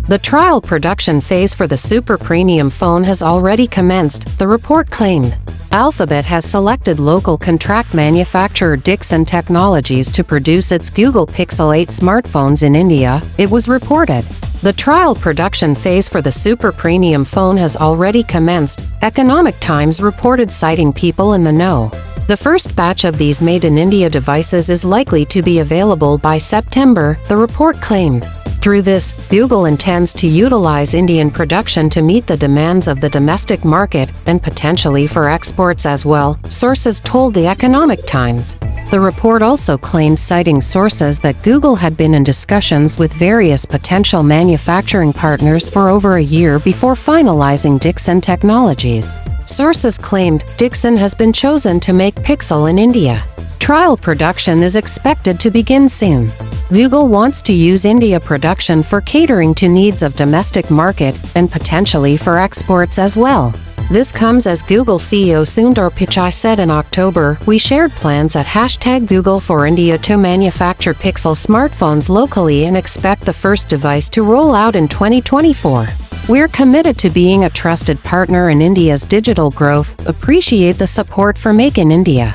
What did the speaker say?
The trial production phase for the super premium phone has already commenced, the report claimed. Alphabet has selected local contract manufacturer Dixon Technologies to produce its Google Pixel 8 smartphones in India, it was reported. The trial production phase for the super premium phone has already commenced, Economic Times reported, citing people in the know. The first batch of these made-in-India devices is likely to be available by September, the report claimed. Through this, Google intends to utilize Indian production to meet the demands of the domestic market, and potentially for exports as well, sources told the Economic Times. The report also claimed, citing sources, that Google had been in discussions with various potential manufacturing partners for over a year before finalizing Dixon Technologies. Sources claimed Dixon has been chosen to make Pixel in India. Trial production is expected to begin soon. Google wants to use India production for catering to needs of domestic market, and potentially for exports as well. This comes as Google CEO Sundar Pichai said in October, "We shared plans at #Google for India to manufacture Pixel smartphones locally and expect the first device to roll out in 2024. We're committed to being a trusted partner in India's digital growth, appreciate the support for Make in India."